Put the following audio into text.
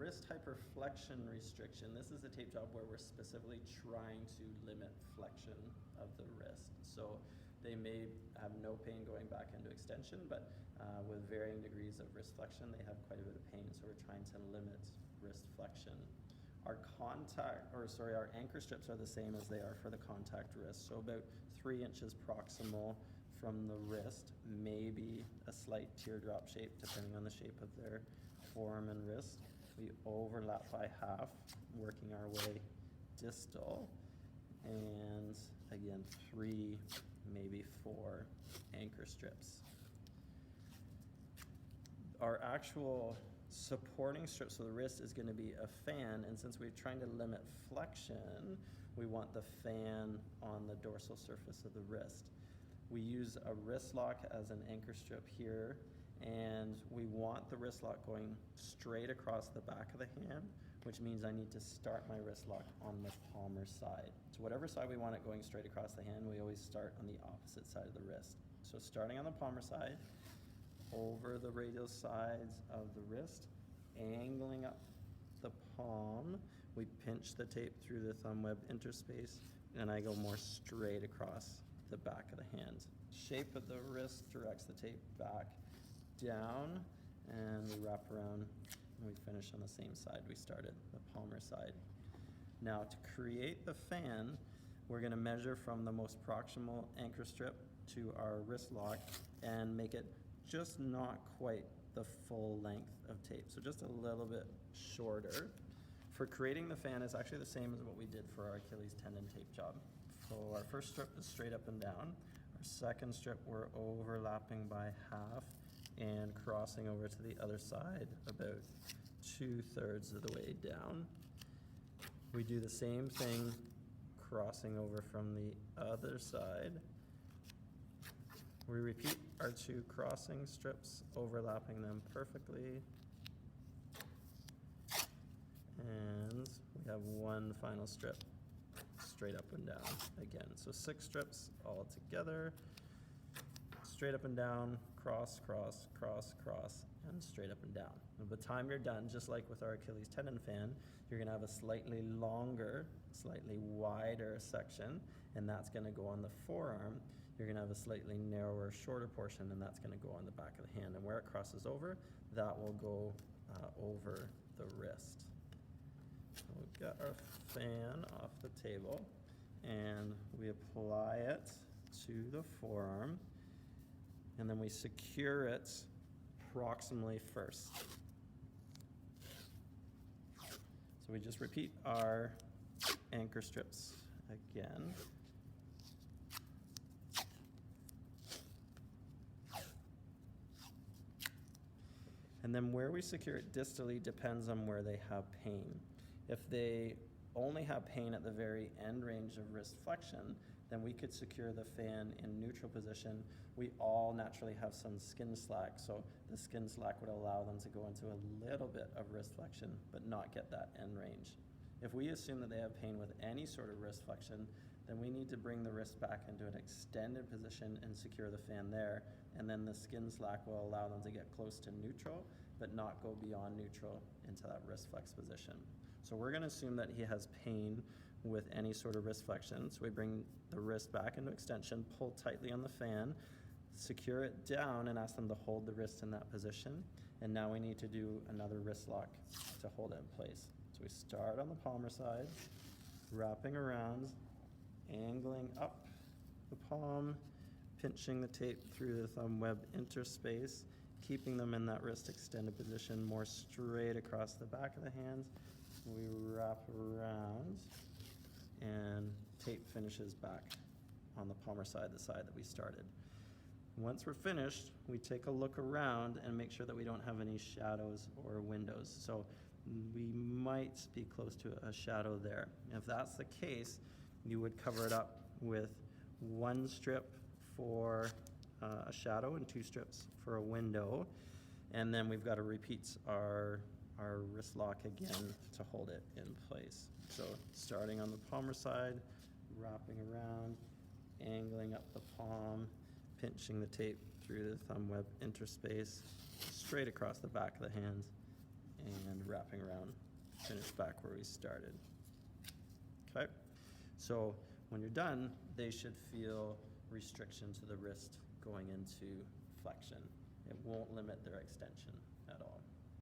wrist hyperflexion restriction, this is a tape job where we're specifically trying to limit flexion of the wrist. So they may have no pain going back into extension, but with varying degrees of wrist flexion, they have quite a bit of pain. So we're trying to limit wrist flexion. Our anchor strips are the same as they are for the contact wrist. So about 3 inches proximal from the wrist, maybe a slight teardrop shape depending on the shape of their forearm and wrist. We overlap by half, working our way distal, and again 3, maybe 4 anchor strips. Our actual supporting strips for the wrist is going to be a fan, and since we're trying to limit flexion, we want the fan on the dorsal surface of the wrist. We use a wrist lock as an anchor strip here, and we want the wrist lock going straight across the back of the hand, which means I need to start my wrist lock on the palmar side. So whatever side we want it going straight across the hand, we always start on the opposite side of the wrist. So starting on the palmar side, over the radial sides of the wrist, angling up the palm, we pinch the tape through the thumb web interspace, and I go more straight across the back of the hand. Shape of the wrist directs the tape back down, and we wrap around and we finish on the same side we started, the palmar side. Now to create the fan, we're going to measure from the most proximal anchor strip to our wrist lock and make it just not quite the full length of tape, so just a little bit shorter. For creating the fan, it's actually the same as what we did for our Achilles tendon tape job. So our first strip is straight up and down. Our second strip, we're overlapping by half and crossing over to the other side about 2/3 of the way down. We do the same thing crossing over from the other side. We repeat our 2 crossing strips, overlapping them perfectly. And we have 1 final strip straight up and down again. So 6 strips all together, straight up and down, cross, cross, cross, cross, and straight up and down. And by the time you're done, just like with our Achilles tendon fan, you're gonna have a slightly longer, slightly wider section, and that's gonna go on the forearm. You're gonna have a slightly narrower, shorter portion, and that's gonna go on the back of the hand. And where it crosses over, that will go over the wrist. So we've got our fan off the table, and we apply it to the forearm, and then we secure it proximally first. So we just repeat our anchor strips again. And then where we secure it distally depends on where they have pain. If they only have pain at the very end range of wrist flexion, then we could secure the fan in neutral position. We all naturally have some skin slack, so the skin slack would allow them to go into a little bit of wrist flexion, but not get that end range. If we assume that they have pain with any sort of wrist flexion, then we need to bring the wrist back into an extended position and secure the fan there, and then the skin slack will allow them to get close to neutral, but not go beyond neutral into that wrist flex position. So we're gonna assume that he has pain with any sort of wrist flexion. So we bring the wrist back into extension, pull tightly on the fan, secure it down, and ask them to hold the wrist in that position. And now we need to do another wrist lock to hold it in place. So we start on the palmar side, wrapping around, angling up the palm, pinching the tape through the thumb web interspace, keeping them in that wrist extended position more straight across the back of the hand. We wrap around, and tape finishes back on the palmar side, the side that we started. Once we're finished, we take a look around and make sure that we don't have any shadows or windows. So we might be close to a shadow there. If that's the case, you would cover it up with 1 strip for a shadow and 2 strips for a window. And then we've got to repeat our wrist lock again to hold it in place. So starting on the palmar side, wrapping around, angling up the palm, pinching the tape through the thumb web interspace, straight across the back of the hand, and wrapping around, finish back where we started. Okay, so when you're done, they should feel restriction to the wrist going into flexion. It won't limit their extension at all.